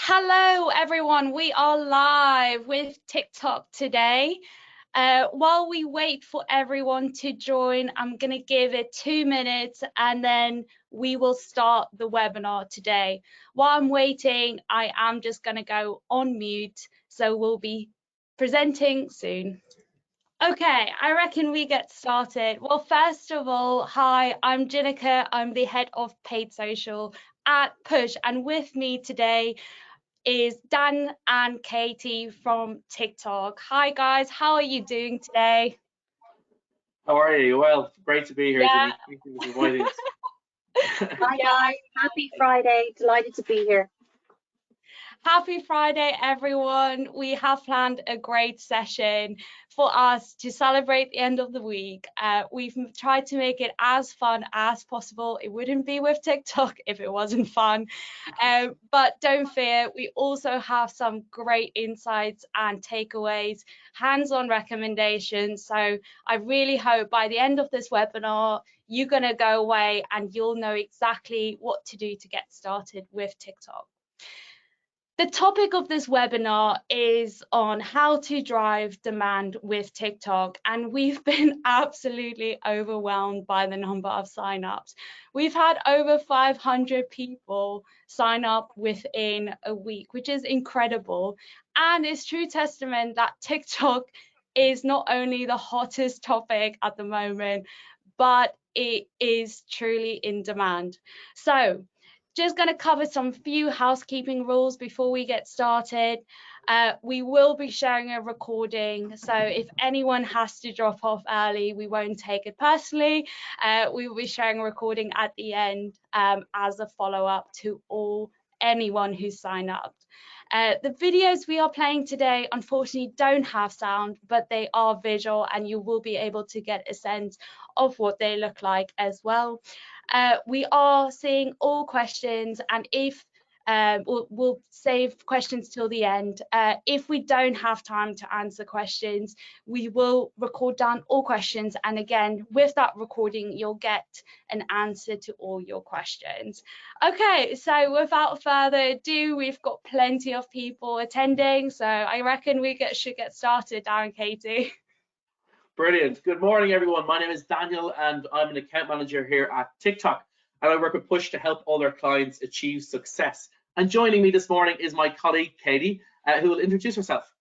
Hello everyone, we are live with TikTok today. While we wait for everyone to join, I'm going to give it 2 minutes and then we will start the webinar today. While I'm waiting, I am just going to go on mute, so we'll be presenting soon. Okay, I reckon we get started. Well, first of all, hi, I'm Jinika. I'm the head of paid social at Push, and with me today is Dan and Katie from TikTok. Hi guys, how are you doing today? How are you? Well, great to be here, Yeah. Jenny. Thank you for inviting us. Hi guys, happy Friday. Delighted to be here. Happy Friday, everyone. We have planned a great session for us to celebrate the end of the week. We've tried to make it as fun as possible. It wouldn't be with TikTok if it wasn't fun. But don't fear, we also have some great insights and takeaways, hands-on recommendations. So I really hope by the end of this webinar, you're going to go away and you'll know exactly what to do to get started with TikTok. The topic of this webinar is on how to drive demand with TikTok, and we've been absolutely overwhelmed by the number of signups. We've had over 500 people sign up within a week, which is incredible, and it's true testament that TikTok is not only the hottest topic at the moment, but it is truly in demand. So just going to cover some few housekeeping rules before we get started. We will be sharing a recording, so if anyone has to drop off early, we won't take it personally. We will be sharing a recording at the end as a follow-up to anyone who signed up. The videos we are playing today unfortunately don't have sound, but they are visual and you will be able to get a sense of what they look like as well. We are seeing all questions, and if we'll save questions till the end. If we don't have time to answer questions, we will record down all questions, and again, with that recording, you'll get an answer to all your questions. Okay, so without further ado, we've got plenty of people attending, so I reckon we should get started, Darren, Katie. Brilliant. Good morning, everyone. My name is Daniel, and I'm an account manager here at TikTok, and I work with Push to help all their clients achieve success. And joining me this morning is my colleague, Katie, who will introduce herself.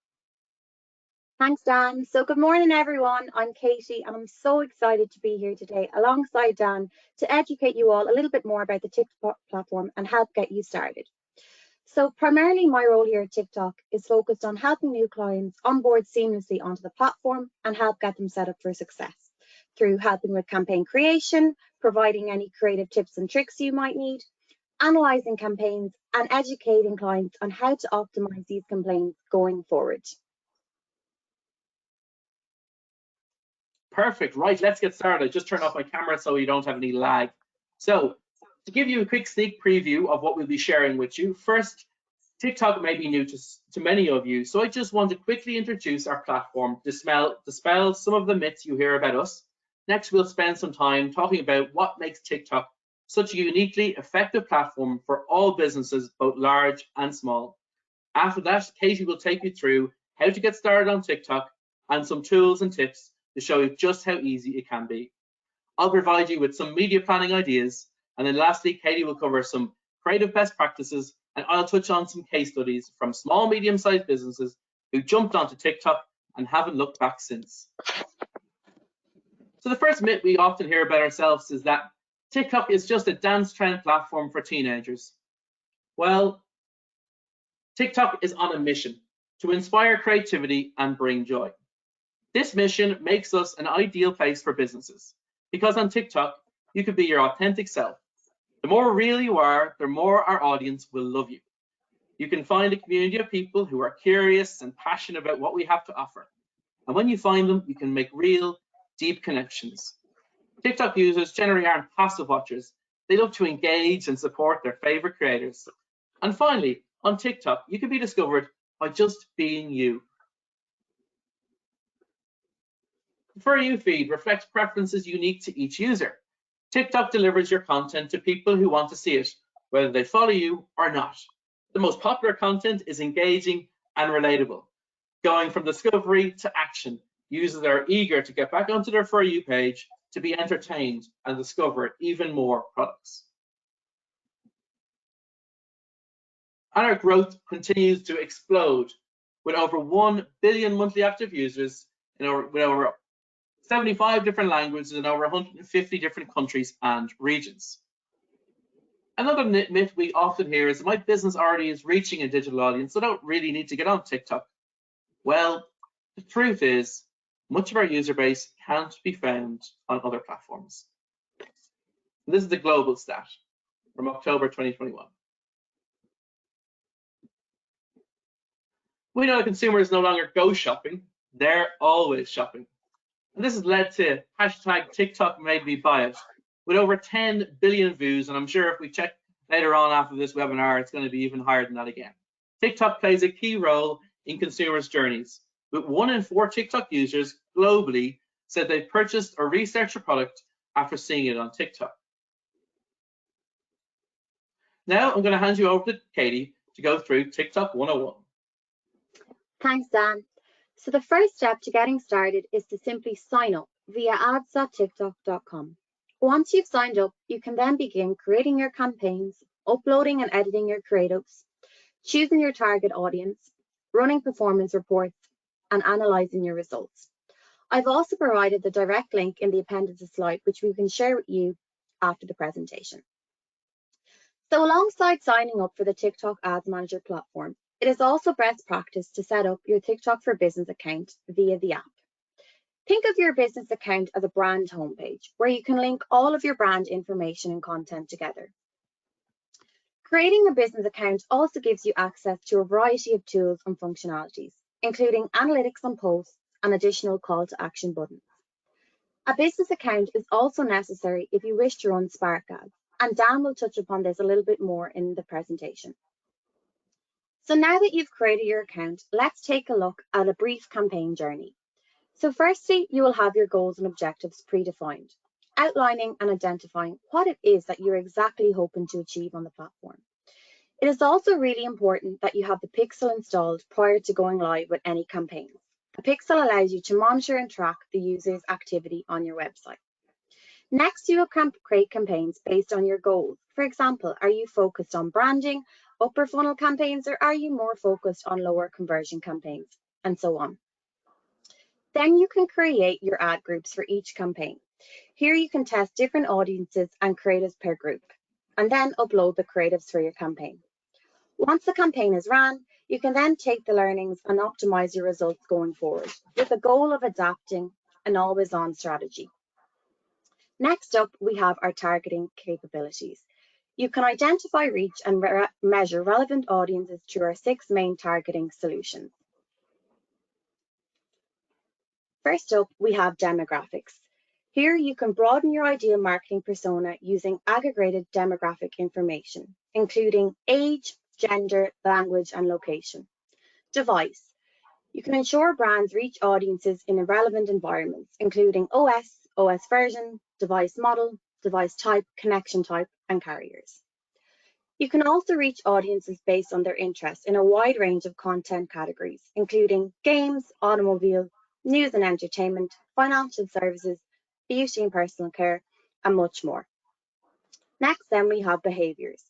Thanks, Dan. So good morning, everyone. I'm Katie, and I'm so excited to be here today alongside Dan to educate you all a little bit more about the TikTok platform and help get you started. So primarily my role here at TikTok is focused on helping new clients onboard seamlessly onto the platform and help get them set up for success through helping with campaign creation, providing any creative tips and tricks you might need, analysing campaigns, and educating clients on how to optimize these campaigns going forward. Perfect. Right, let's get started. Just turn off my camera so you don't have any lag. So to give you a quick sneak preview of what we'll be sharing with you, first, TikTok may be new to many of you, so I just want to quickly introduce our platform, dispel some of the myths you hear about us. Next, we'll spend some time talking about what makes TikTok such a uniquely effective platform for all businesses, both large and small. After that, Katie will take you through how to get started on TikTok and some tools and tips to show you just how easy it can be. I'll provide you with some media planning ideas, and then lastly, Katie will cover some creative best practices, and I'll touch on some case studies from small, medium-sized businesses who jumped onto TikTok and haven't looked back since. So the first myth we often hear about ourselves is that TikTok is just a dance trend platform for teenagers. Well, TikTok is on a mission to inspire creativity and bring joy. This mission makes us an ideal place for businesses, because on TikTok, you can be your authentic self. The more real you are, the more our audience will love you. You can find a community of people who are curious and passionate about what we have to offer. And when you find them, you can make real, deep connections. TikTok users generally aren't passive watchers. They love to engage and support their favorite creators. And finally, on TikTok, you can be discovered by just being you. The For You feed reflects preferences unique to each user. TikTok delivers your content to people who want to see it, whether they follow you or not. The most popular content is engaging and relatable. Going from discovery to action, users are eager to get back onto their For You page to be entertained and discover even more products. And our growth continues to explode with over 1 billion monthly active users with over 75 different languages in over 150 different countries and regions. Another myth we often hear is my business already is reaching a digital audience, so I don't really need to get on TikTok. Well, the truth is, much of our user base can't be found on other platforms. And this is the global stat from October 2021. We know that consumers no longer go shopping, they're always shopping. And this has led to hashtag TikTok made me buy it, with over 10 billion views. And I'm sure if we check later on after this webinar, it's going to be even higher than that again. TikTok plays a key role in consumers' journeys, with 1 in 4 TikTok users globally said they purchased or researched a product after seeing it on TikTok. Now I'm going to hand you over to Katie to go through TikTok 101. Thanks, Dan. So the first step to getting started is to simply sign up via ads.tiktok.com. Once you've signed up, you can then begin creating your campaigns, uploading and editing your creatives, choosing your target audience, running performance reports, and analyzing your results. I've also provided the direct link in the appendices slide, which we can share with you after the presentation. So alongside signing up for the TikTok Ads Manager platform, it is also best practice to set up your TikTok for Business account via the app. Think of your business account as a brand homepage where you can link all of your brand information and content together. Creating a business account also gives you access to a variety of tools and functionalities, including analytics on posts and additional call to action buttons. A business account is also necessary if you wish to run Spark ads, and Dan will touch upon this a little bit more in the presentation. So now that you've created your account, let's take a look at a brief campaign journey. So firstly, you will have your goals and objectives predefined, outlining and identifying what it is that you're exactly hoping to achieve on the platform. It is also really important that you have the pixel installed prior to going live with any campaign. The pixel allows you to monitor and track the user's activity on your website. Next, you will create campaigns based on your goals. For example, are you focused on branding, upper funnel campaigns, or are you more focused on lower conversion campaigns, and so on. Then you can create your ad groups for each campaign. Here you can test different audiences and creatives per group, and then upload the creatives for your campaign. Once the campaign is ran, you can then take the learnings and optimize your results going forward, with the goal of adapting an always-on strategy. Next up, we have our targeting capabilities. You can identify, reach, and measure relevant audiences through our 6 main targeting solutions. First up, we have demographics. Here you can broaden your ideal marketing persona using aggregated demographic information, including age, gender, language, and location. Device. You can ensure brands reach audiences in relevant environments, including OS, OS version, device model, device type, connection type, and carriers. You can also reach audiences based on their interests in a wide range of content categories, including games, automobile, news and entertainment, financial services, beauty and personal care, and much more. Next, then we have behaviors.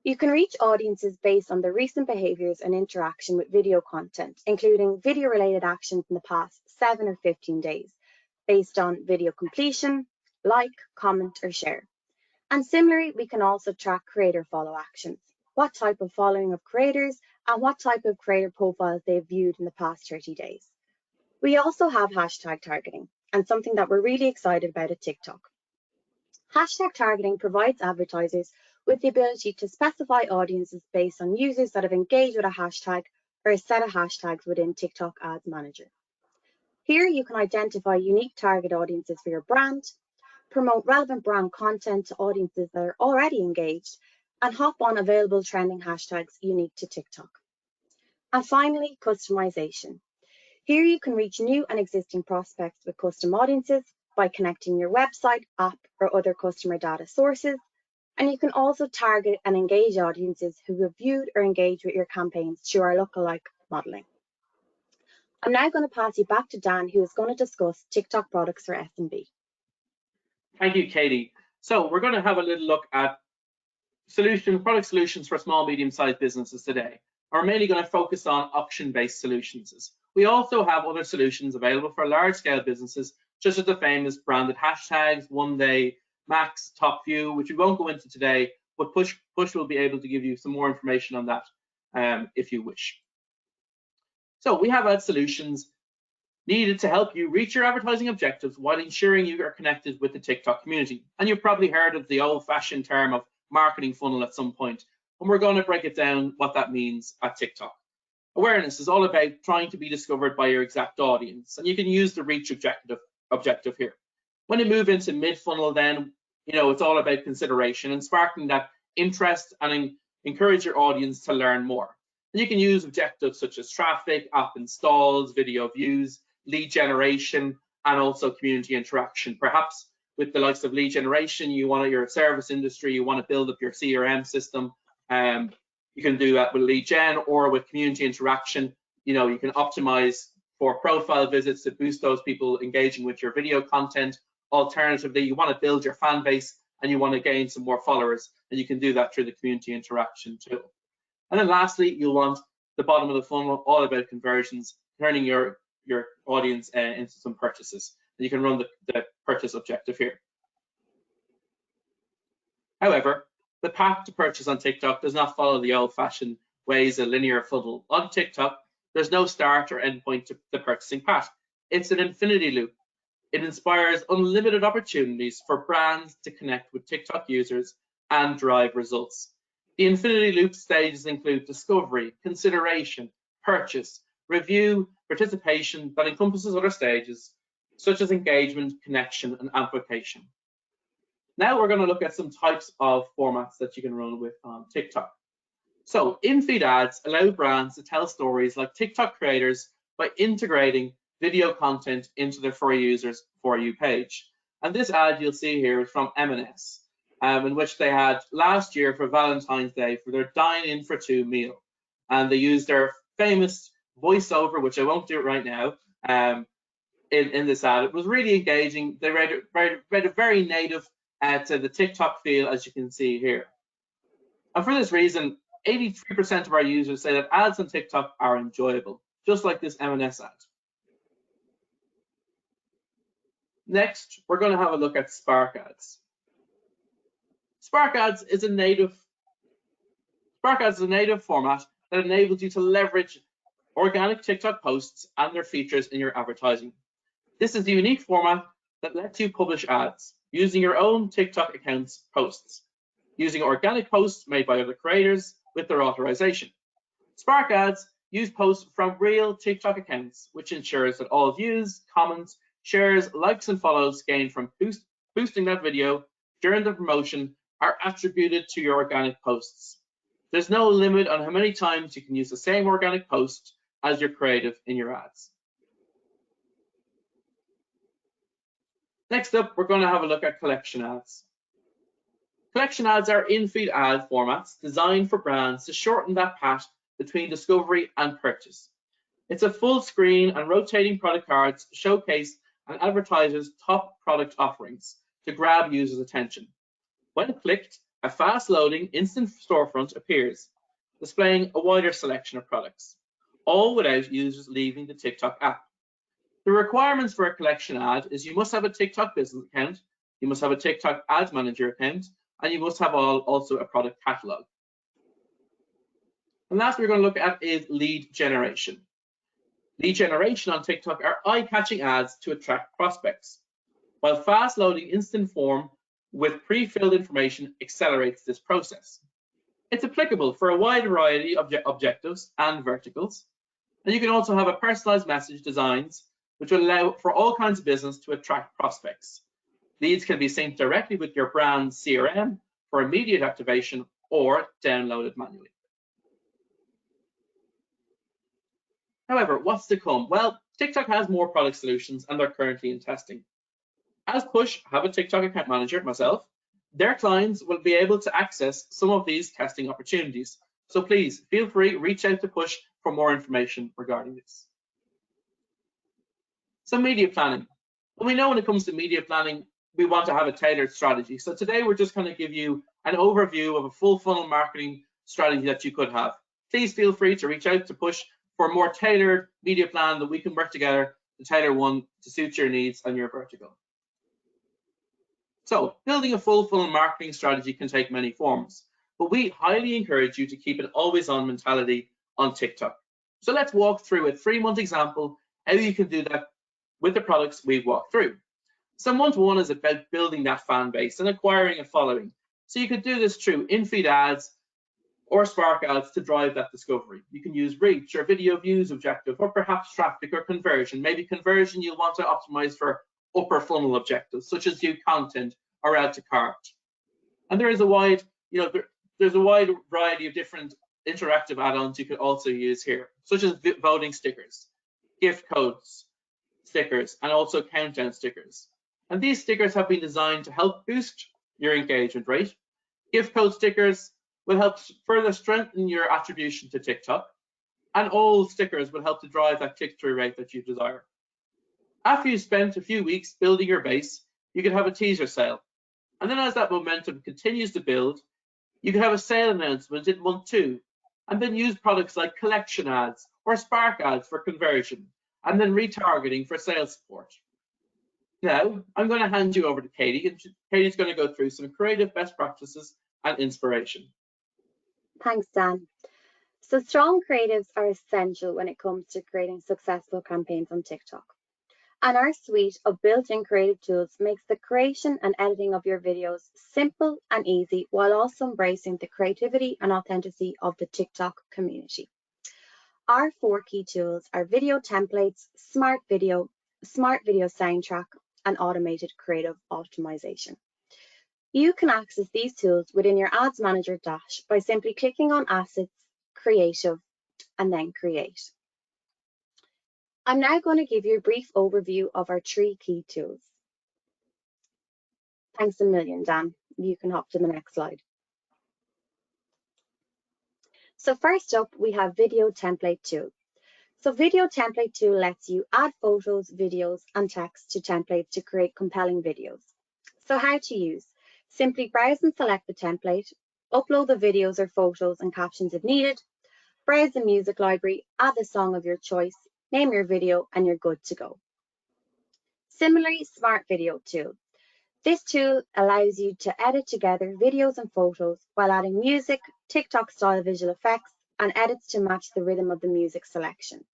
You can reach audiences based on the recent behaviors and interaction with video content, including video-related actions in the past 7 or 15 days, based on video completion, like, comment, or share. And similarly, we can also track creator follow actions, what type of following of creators and what type of creator profiles they've viewed in the past 30 days. We also have hashtag targeting, and something that we're really excited about at TikTok. Hashtag targeting provides advertisers with the ability to specify audiences based on users that have engaged with a hashtag or a set of hashtags within TikTok Ads Manager. Here you can identify unique target audiences for your brand, promote relevant brand content to audiences that are already engaged, and hop on available trending hashtags unique to TikTok. And finally, customization. Here you can reach new and existing prospects with custom audiences by connecting your website, app, or other customer data sources, And you can also target and engage audiences who have viewed or engaged with your campaigns through our lookalike modeling. I'm now going to pass you back to Dan, who is going to discuss TikTok products for SMB. Thank you, Katie. So we're going to have a little look at product solutions for small, medium-sized businesses today. We're mainly going to focus on auction-based solutions. We also have other solutions available for large-scale businesses, such as the famous branded hashtags, One Day, Max, Top View, which we won't go into today, but Push will be able to give you some more information on that if you wish. So we have ad solutions needed to help you reach your advertising objectives while ensuring you are connected with the TikTok community. And you've probably heard of the old-fashioned term of marketing funnel at some point, and we're going to break it down what that means at TikTok. Awareness is all about trying to be discovered by your exact audience, and you can use the reach objective here. When you move into mid-funnel, then it's all about consideration and sparking that interest and encourage your audience to learn more. And you can use objectives such as traffic, app installs, video views, lead generation, and also community interaction. Perhaps with the likes of lead generation, you're a service industry, you want to build up your CRM system. You can do that with lead gen, or with community interaction. You can optimize for profile visits to boost those people engaging with your video content. Alternatively, you want to build your fan base and you want to gain some more followers, and you can do that through the community interaction too. And then lastly, you'll want the bottom of the funnel, all about conversions, turning your audience into some purchases. And you can run the purchase objective here. However, the path to purchase on TikTok does not follow the old-fashioned ways of linear funnel. On TikTok, there's no start or end point to the purchasing path. It's an infinity loop. It inspires unlimited opportunities for brands to connect with TikTok users and drive results. The infinity loop stages include discovery, consideration, purchase, review, participation that encompasses other stages, such as engagement, connection, and amplification. Now we're going to look at some types of formats that you can run with on TikTok. So in-feed ads allow brands to tell stories like TikTok creators by integrating video content into their For You users' For You page. And this ad you'll see here is from M&S, in which they had last year for Valentine's Day for their Dine In for Two meal. And they used their famous voiceover, which I won't do it right now, in this ad. It was really engaging. They read it very native to the TikTok feel, as you can see here. And for this reason, 83% of our users say that ads on TikTok are enjoyable, just like this M&S ad. Next, we're going to have a look at Spark Ads. Spark Ads is a native format that enables you to leverage organic TikTok posts and their features in your advertising. This is the unique format that lets you publish ads using your own TikTok account's posts, using organic posts made by other creators with their authorization. Spark Ads use posts from real TikTok accounts, which ensures that all views, comments, shares, likes, and follows gained from boosting that video during the promotion are attributed to your organic posts. There's no limit on how many times you can use the same organic post as your creative in your ads. Next up, we're going to have a look at collection ads. Collection ads are in-feed ad formats designed for brands to shorten that path between discovery and purchase. It's a full screen and rotating product cards to showcase an advertiser's top product offerings to grab users' attention. When clicked, a fast-loading instant storefront appears, displaying a wider selection of products, all without users leaving the TikTok app. The requirements for a collection ad is you must have a TikTok business account, you must have a TikTok Ads Manager account, and you must have also a product catalog. And last we're going to look at is lead generation. Lead generation on TikTok are eye-catching ads to attract prospects, while fast-loading instant form with pre-filled information accelerates this process. It's applicable for a wide variety of objectives and verticals, and you can also have a personalized message designs which will allow for all kinds of business to attract prospects. Leads can be synced directly with your brand's CRM for immediate activation or downloaded manually. However, what's to come? Well, TikTok has more product solutions and they're currently in testing. As Push, have a TikTok account manager, myself, their clients will be able to access some of these testing opportunities. So please feel free, reach out to Push for more information regarding this. So media planning. Well, we know when it comes to media planning, we want to have a tailored strategy. So today we're just going to give you an overview of a full funnel marketing strategy that you could have. Please feel free to reach out to Push for a more tailored media plan that we can work together to tailor one to suit your needs and your vertical. So building a full funnel marketing strategy can take many forms, but we highly encourage you to keep an always on mentality on TikTok. So let's walk through a 3-month example how you can do that with the products we've walked through. So month 1 is about building that fan base and acquiring a following. So you could do this through in-feed ads or Spark ads to drive that discovery. You can use reach or video views objective, or perhaps traffic or conversion. Maybe conversion you'll want to optimize for upper funnel objectives, such as view content or add to cart. And there is a wide, there's a wide variety of different interactive add-ons you could also use here, such as voting stickers, gift codes, stickers, and also countdown stickers. And these stickers have been designed to help boost your engagement rate. Gift code stickers will help further strengthen your attribution to TikTok, and all stickers will help to drive that click-through rate that you desire. After you've spent a few weeks building your base, you can have a teaser sale. And then as that momentum continues to build, you can have a sale announcement in month 2, and then use products like collection ads or Spark ads for conversion, and then retargeting for sales support. Now, I'm going to hand you over to Katie, and Katie's going to go through some creative best practices and inspiration. Thanks, Dan. So strong creatives are essential when it comes to creating successful campaigns on TikTok. And our suite of built-in creative tools makes the creation and editing of your videos simple and easy, while also embracing the creativity and authenticity of the TikTok community. Our 4 key tools are video templates, smart video soundtrack, and automated creative optimization. You can access these tools within your Ads Manager dash by simply clicking on Assets, Creative, and then Create. I'm now going to give you a brief overview of our 3 key tools. Thanks a million, Dan. You can hop to the next slide. So first up, we have Video Template Tool. So Video Template Tool lets you add photos, videos, and text to templates to create compelling videos. So how to use? Simply browse and select the template, upload the videos or photos and captions if needed, browse the music library, add the song of your choice, name your video, and you're good to go. Similarly, Smart Video Tool. This tool allows you to edit together videos and photos while adding music, TikTok style visual effects, and edits to match the rhythm of the music selection.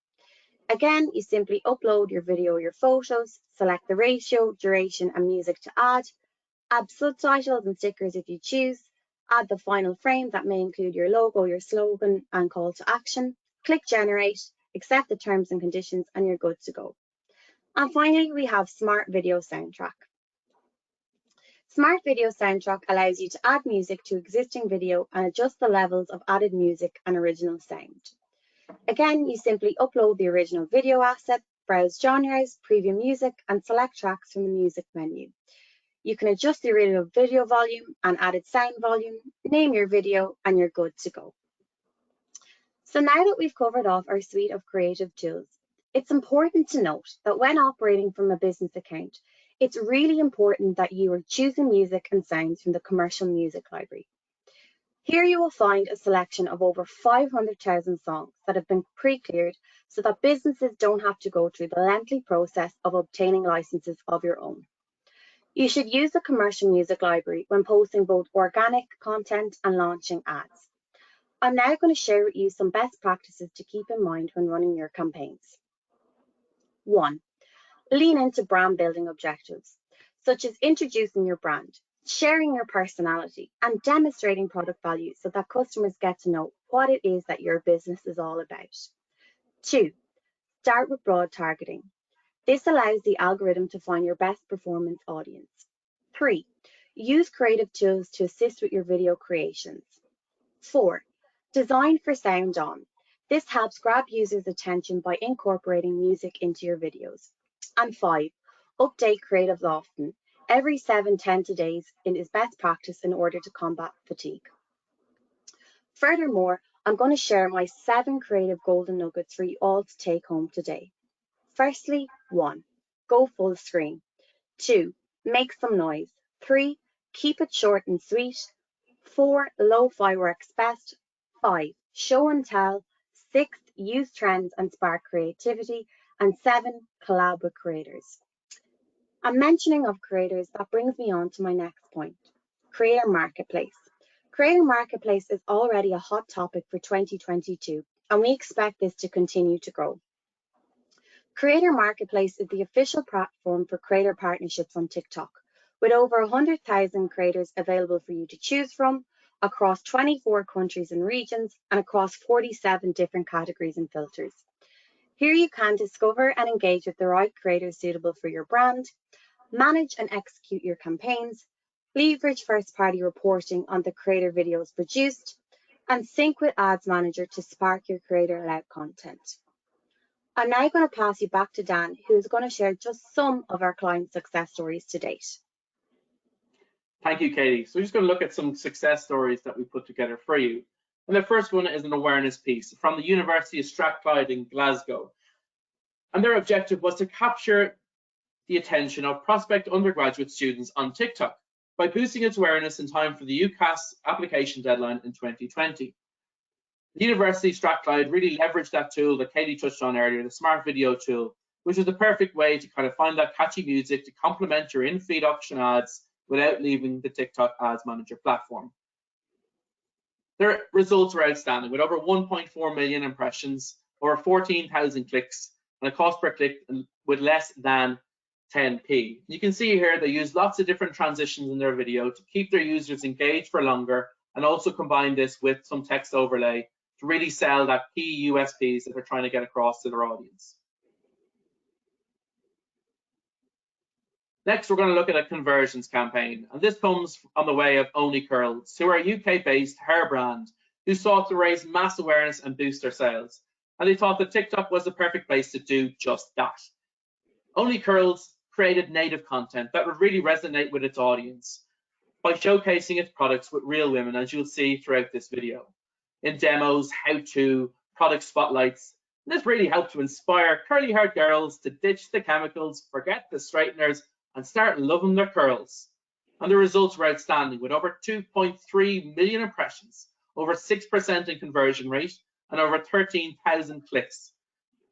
Again, you simply upload your video or your photos, select the ratio, duration, and music to add subtitles and stickers if you choose, add the final frame that may include your logo, your slogan, and call to action, click generate, accept the terms and conditions, and you're good to go. And finally, we have Smart Video Soundtrack. Smart Video Soundtrack allows you to add music to existing video and adjust the levels of added music and original sound. Again, you simply upload the original video asset, browse genres, preview music, and select tracks from the music menu. You can adjust the original video volume and added sound volume, name your video, and you're good to go. So now that we've covered off our suite of creative tools, it's important to note that when operating from a business account, it's really important that you are choosing music and sounds from the commercial music library. Here you will find a selection of over 500,000 songs that have been pre-cleared so that businesses don't have to go through the lengthy process of obtaining licenses of your own. You should use the commercial music library when posting both organic content and launching ads. I'm now going to share with you some best practices to keep in mind when running your campaigns. 1. Lean into brand building objectives, such as introducing your brand, sharing your personality, and demonstrating product value so that customers get to know what it is that your business is all about. 2. Start with broad targeting. This allows the algorithm to find your best performance audience. 3. Use creative tools to assist with your video creations. 4. Design for sound on. This helps grab users' attention by incorporating music into your videos. And 5. Update creatives often. every 7-10 days is best practice in order to combat fatigue. Furthermore, I'm going to share my 7 creative golden nuggets for you all to take home today. Firstly, 1, go full screen. 2, make some noise. 3, keep it short and sweet. 4, lo-fi works best. 5, show and tell. 6, use trends and spark creativity. And 7, collab with creators. And mentioning of creators, that brings me on to my next point, Creator Marketplace. Creator Marketplace is already a hot topic for 2022, and we expect this to continue to grow. Creator Marketplace is the official platform for creator partnerships on TikTok, with over 100,000 creators available for you to choose from across 24 countries and regions and across 47 different categories and filters. Here you can discover and engage with the right creators suitable for your brand, manage and execute your campaigns, leverage first-party reporting on the creator videos produced, and sync with Ads Manager to spark your creator-led content. I'm now going to pass you back to Dan, who is going to share just some of our client success stories to date. Thank you, Katie. So we're just going to look at some success stories that we put together for you. And the first one is an awareness piece from the University of Strathclyde in Glasgow. And their objective was to capture the attention of prospect undergraduate students on TikTok by boosting its awareness in time for the UCAS application deadline in 2020. The University of Strathclyde really leveraged that tool that Katie touched on earlier, the smart video tool, which was the perfect way to kind of find that catchy music to complement your in-feed auction ads without leaving the TikTok Ads Manager platform. Their results were outstanding, with over 1.4 million impressions, over 14,000 clicks, and a cost per click with less than 10p. You can see here they use lots of different transitions in their video to keep their users engaged for longer, and also combine this with some text overlay to really sell that key USPs that they're trying to get across to their audience. Next, we're going to look at a conversions campaign, and this comes on the way of Only Curls, who are a UK-based hair brand who sought to raise mass awareness and boost their sales. And they thought that TikTok was the perfect place to do just that. Only Curls created native content that would really resonate with its audience by showcasing its products with real women, as you'll see throughout this video, in demos, how-to, product spotlights. And this really helped to inspire curly-haired girls to ditch the chemicals, forget the straighteners, and start loving their curls. And the results were outstanding, with over 2.3 million impressions, over 6% in conversion rate, and over 13,000 clicks.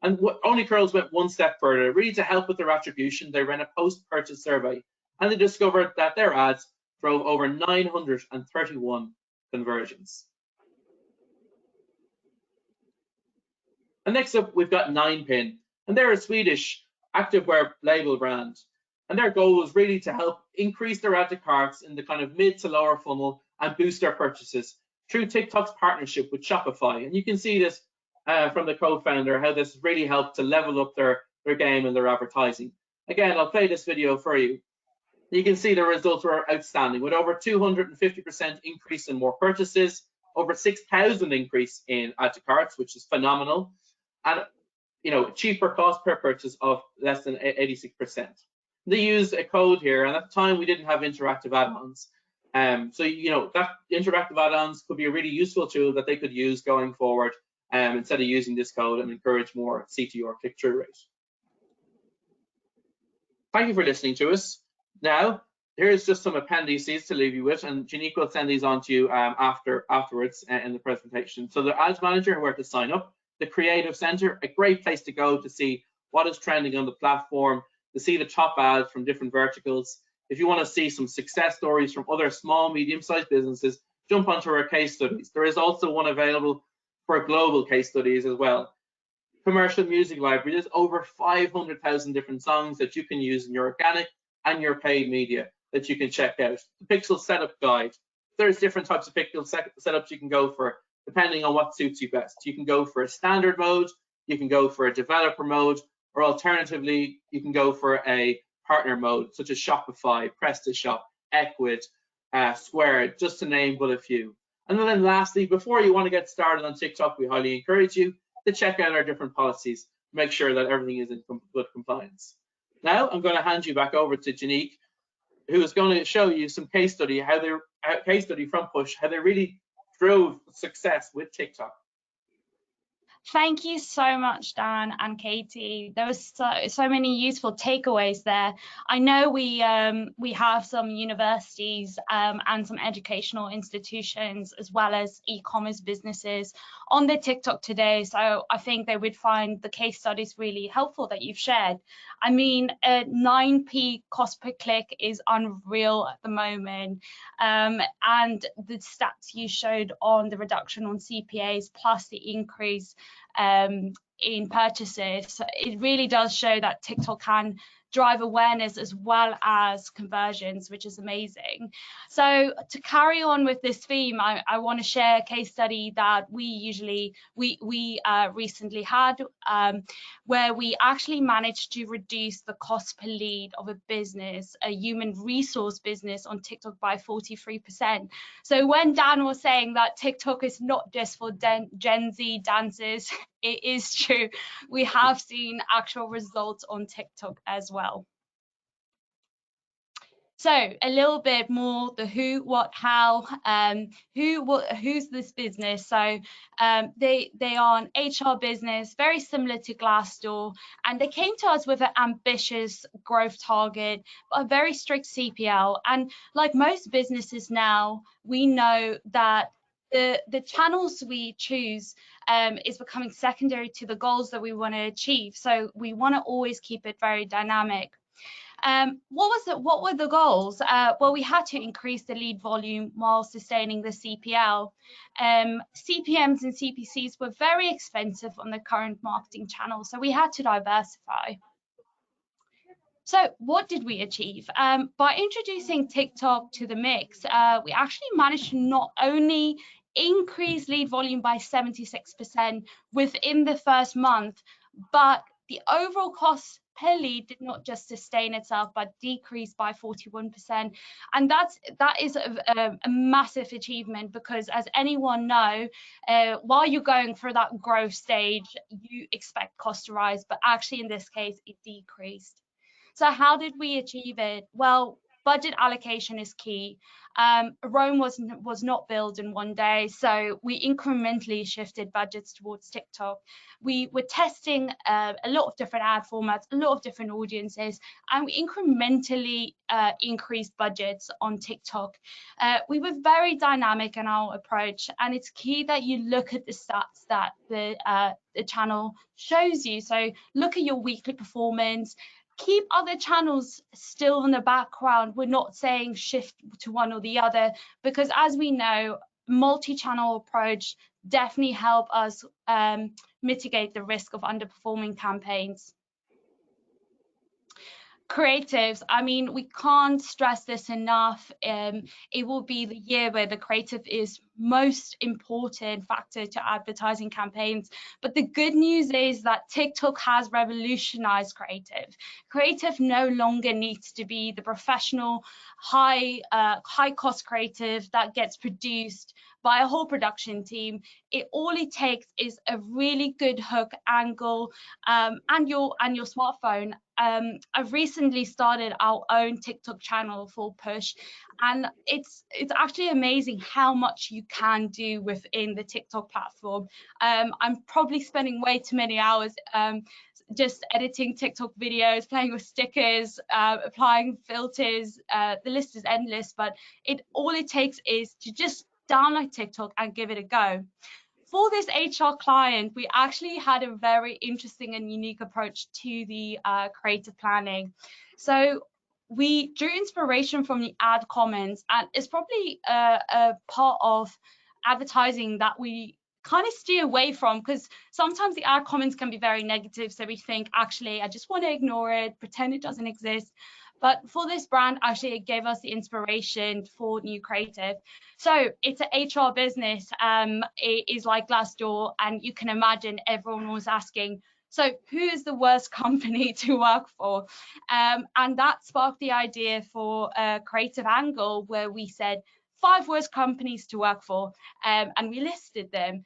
And Only Curls went one step further. Really, to help with their attribution, they ran a post-purchase survey, and they discovered that their ads drove over 931 conversions. And next up, we've got 9pin, and they're a Swedish activewear label brand. And their goal was really to help increase their add to carts in the kind of mid to lower funnel and boost their purchases through TikTok's partnership with Shopify. And you can see this from the co-founder, how this really helped to level up their game and their advertising. Again, I'll play this video for you. You can see the results were outstanding, with over 250% increase in more purchases, over 6,000 increase in add to carts, which is phenomenal, and cheaper cost per purchase of less than 86%. They used a code here, and at the time we didn't have interactive add-ons. So that interactive add-ons could be a really useful tool that they could use going forward, instead of using this code, and encourage more CTR click-through rate. Thank you for listening to us. Now, here's just some appendices to leave you with, and Janique will send these on to you afterwards in the presentation. So the Ads Manager, where to sign up, the Creative Center, a great place to go to see what is trending on the platform, to see the top ads from different verticals. If you want to see some success stories from other small, medium-sized businesses, jump onto our case studies. There is also one available for global case studies as well. Commercial music library, there's over 500,000 different songs that you can use in your organic and your paid media that you can check out. The Pixel Setup Guide, there's different types of Pixel setups you can go for depending on what suits you best. You can go for a standard mode, you can go for a developer mode, or alternatively, you can go for a partner mode, such as Shopify, PrestaShop, Ecwid, Square, just to name but a few. And then lastly, before you want to get started on TikTok, we highly encourage you to check out our different policies to make sure that everything is in good compliance. Now, I'm going to hand you back over to Janique who is going to show you some case study, case study from Push, how they really drove success with TikTok. Thank you so much, Dan and Katie. There was so many useful takeaways there. I know we have some universities and some educational institutions as well as e-commerce businesses on the TikTok today. So I think they would find the case studies really helpful that you've shared. I mean, 9p cost per click is unreal at the moment. And the stats you showed on the reduction on CPAs plus the increase in purchases, it really does show that TikTok can drive awareness as well as conversions, which is amazing. So to carry on with this theme, I want to share a case study that we recently had, where we actually managed to reduce the cost per lead of a business, a human resource business on TikTok by 43%. So when Dan was saying that TikTok is not just for Gen Z dancers, it is true. We have seen actual results on TikTok as well. So a little bit more the who, what, how, who's this business? So they are an HR business, very similar to Glassdoor, and they came to us with an ambitious growth target, a very strict CPL. And like most businesses now, we know that the channels we choose is becoming secondary to the goals that we want to achieve. So we want to always keep it very dynamic. What were the goals? Well, we had to increase the lead volume while sustaining the CPL. CPMs and CPCs were very expensive on the current marketing channel, so we had to diversify. So what did we achieve? By introducing TikTok to the mix, we actually managed to not only increase lead volume by 76% within the first month, but the overall cost per lead did not just sustain itself, but decreased by 41%. And that is a massive achievement, because as anyone know, while you're going through that growth stage, you expect cost to rise, but actually in this case, it decreased. So how did we achieve it? Well, budget allocation is key. Rome was not built in one day, so we incrementally shifted budgets towards TikTok. We were testing a lot of different ad formats, a lot of different audiences, and we incrementally increased budgets on TikTok. We were very dynamic in our approach, and it's key that you look at the stats that the channel shows you. So look at your weekly performance. Keep other channels still in the background. We're not saying shift to one or the other, because as we know, multi-channel approach definitely help us mitigate the risk of underperforming campaigns. Creatives, I mean, we can't stress this enough. It will be the year where the creative is most important factor to advertising campaigns. But the good news is that TikTok has revolutionized creative. Creative no longer needs to be the professional, high cost creative that gets produced by a whole production team. All it takes is a really good hook angle and your smartphone. I've recently started our own TikTok channel for Push, and it's actually amazing how much you can do within the TikTok platform. I'm probably spending way too many hours just editing TikTok videos, playing with stickers, applying filters. The list is endless, but all it takes is to just download TikTok and give it a go. For this HR client, we actually had a very interesting and unique approach to the creative planning. So we drew inspiration from the ad comments, and it's probably a part of advertising that we kind of steer away from, because sometimes the ad comments can be very negative. So we think, actually, I just want to ignore it, pretend it doesn't exist. But for this brand, actually, it gave us the inspiration for new creative. So it's an HR business. It is like Glassdoor, and you can imagine everyone was asking, so who is the worst company to work for? And that sparked the idea for a creative angle where we said, 5 worst companies to work for, and we listed them.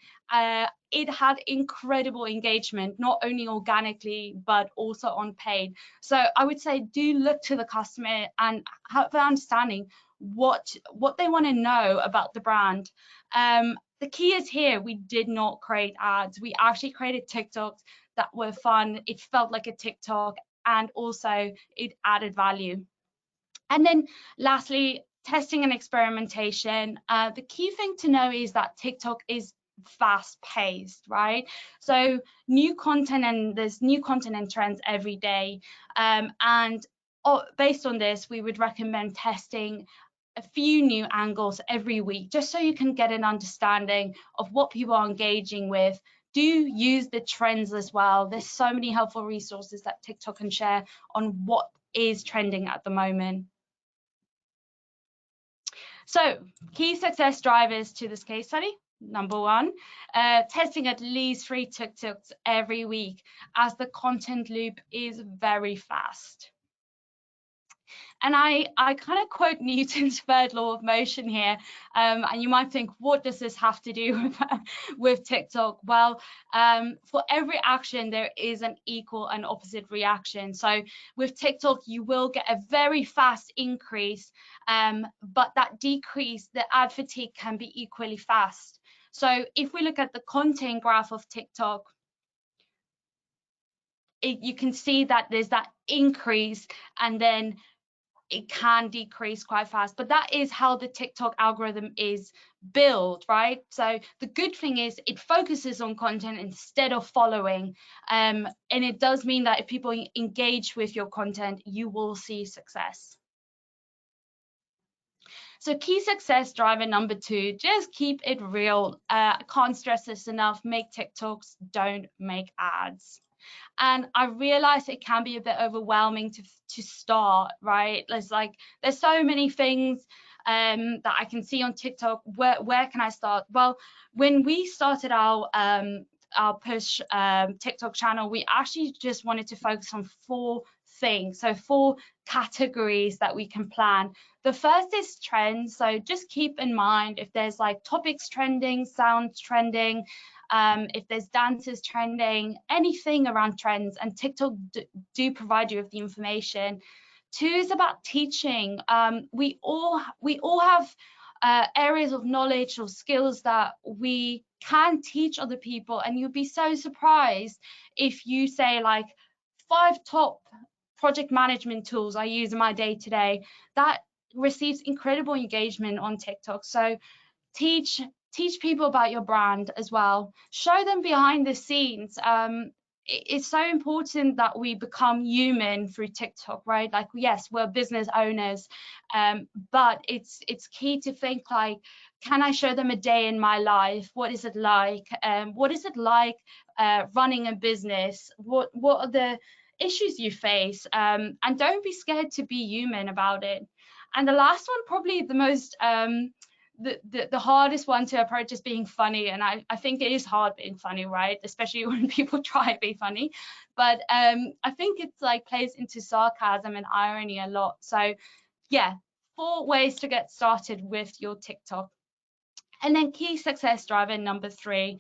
It had incredible engagement, not only organically but also on paid. So I would say do look to the customer and have an understanding what they want to know about the brand. The key is here, we did not create ads. We actually created TikToks that were fun. It felt like a TikTok, and also it added value. And then lastly, testing and experimentation. The key thing to know is that TikTok is fast paced, right? So new content, and there's new content and trends every day. And based on this, we would recommend testing a few new angles every week, just so you can get an understanding of what people are engaging with. Do use the trends as well. There's so many helpful resources that TikTok can share on what is trending at the moment. So key success drivers to this case study. Number 1, testing at least 3 TikToks every week, as the content loop is very fast. And I kind of quote Newton's third law of motion here, and you might think, what does this have to do with TikTok? Well, for every action, there is an equal and opposite reaction. So with TikTok, you will get a very fast increase, but that decrease, the ad fatigue, can be equally fast. So if we look at the content graph of TikTok, you can see that there's that increase, and then it can decrease quite fast, but that is how the TikTok algorithm is built, right? So the good thing is it focuses on content instead of following, and it does mean that if people engage with your content, you will see success. So key success driver number 2, just keep it real. I can't stress this enough. Make TikToks, don't make ads. And I realize it can be a bit overwhelming to start, right? There's so many things that I can see on TikTok. Where can I start? Well, when we started our push TikTok channel, we actually just wanted to focus on 4 things, so 4 categories that we can plan. The first is trends. So just keep in mind if there's like topics trending, sounds trending, if there's dances trending, anything around trends, and TikTok do provide you with the information. 2 is about teaching. We all have areas of knowledge or skills that we can teach other people, and you'd be so surprised if you say like 5 top project management tools I use in my day-to-day. That receives incredible engagement on TikTok. So teach people about your brand as well. Show them behind the scenes. It's so important that we become human through TikTok, right? Like, yes, we're business owners, but it's key to think like, can I show them a day in my life? What is it like? What is it like running a business? What are the issues you face? And don't be scared to be human about it. And the last one, probably the most the hardest one to approach, is being funny. And I think it is hard being funny, right? Especially when people try to be funny. But I think it's like plays into sarcasm and irony a lot. So yeah, 4 ways to get started with your TikTok. And then key success driver number 3,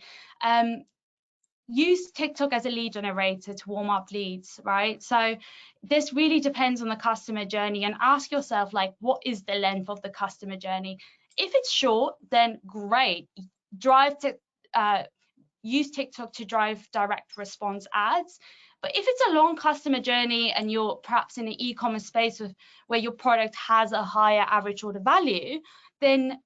use TikTok as a lead generator to warm up leads, right? So this really depends on the customer journey, and ask yourself, like, what is the length of the customer journey? If it's short, then great. Use TikTok to drive direct response ads. But if it's a long customer journey and you're perhaps in an e-commerce space where your product has a higher average order value, then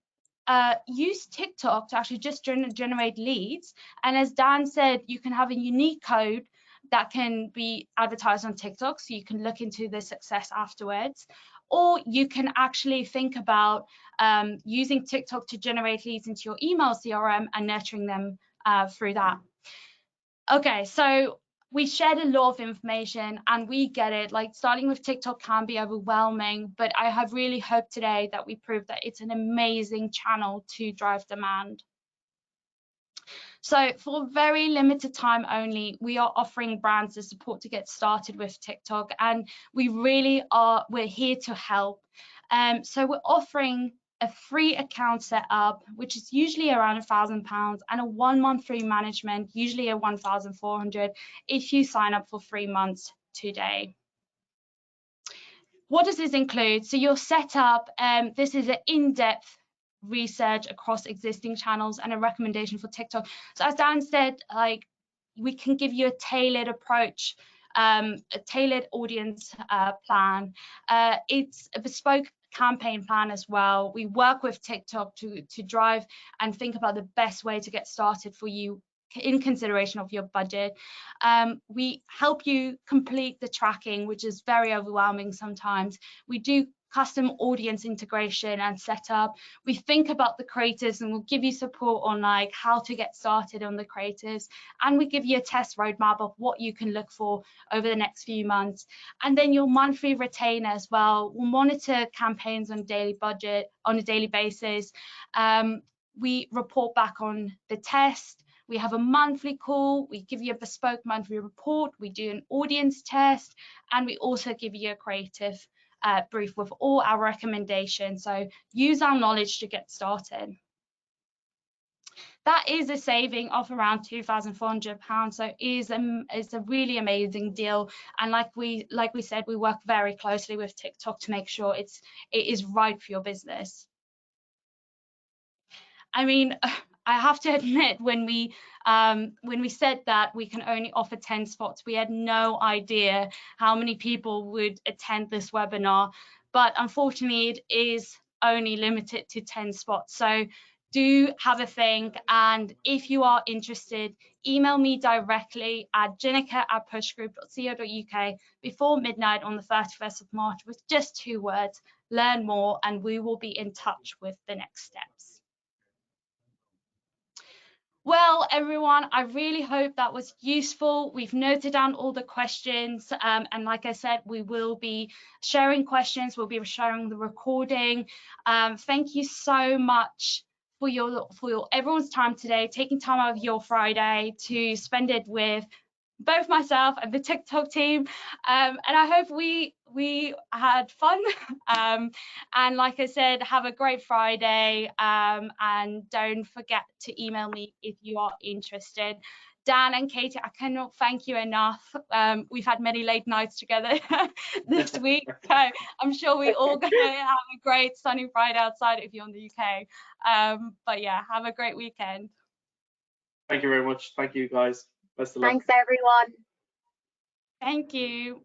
use TikTok to actually just generate leads. And as Dan said, you can have a unique code that can be advertised on TikTok, so you can look into the success afterwards. Or you can actually think about using TikTok to generate leads into your email CRM and nurturing them through that. Okay, so we shared a lot of information, and we get it. Like, starting with TikTok can be overwhelming, but I have really hoped today that we proved that it's an amazing channel to drive demand. So for very limited time only, we are offering brands the support to get started with TikTok, and we're here to help. So we're offering a free account set up, which is usually around £1,000, and a 1 month free management, usually at 1,400 if you sign up for 3 months today. What does this include? So your setup, this is an in-depth research across existing channels and a recommendation for TikTok. So as Dan said, like, we can give you a tailored approach, a tailored audience plan. It's a bespoke campaign plan as well. We work with TikTok to drive and think about the best way to get started for you in consideration of your budget. We help you complete the tracking, which is very overwhelming sometimes. We do custom audience integration and setup. We think about the creators and we'll give you support on like how to get started on the creators, and we give you a test roadmap of what you can look for over the next few months. And then your monthly retainer as well. We'll monitor campaigns on a daily basis. We report back on the test. We have a monthly call, we give you a bespoke monthly report, we do an audience test, and we also give you a creative brief with all our recommendations. So use our knowledge to get started. That is a saving of around £2,400. So it's a really amazing deal. And like we said, we work very closely with TikTok to make sure it is right for your business. I mean, I have to admit, when we said that we can only offer 10 spots, we had no idea how many people would attend this webinar. But unfortunately, it is only limited to 10 spots. So do have a think. And if you are interested, email me directly at jinica@pushgroup.co.uk before midnight on the 31st of March with just 2 words, learn more, and we will be in touch with the next steps. Well, everyone, I really hope that was useful. We've noted down all the questions, and like I said, we will be sharing questions. We'll be sharing the recording. Thank you so much for everyone's time today, taking time out of your Friday to spend it with both myself and the TikTok team, and I hope we had fun. And like I said, have a great Friday, and don't forget to email me if you are interested. Dan and Katie, I cannot thank you enough. We've had many late nights together this week, so I'm sure we're all going to have a great sunny Friday outside if you're in the UK. But yeah, have a great weekend. Thank you very much. Thank you, guys. Best of luck. Thanks, everyone. Thank you.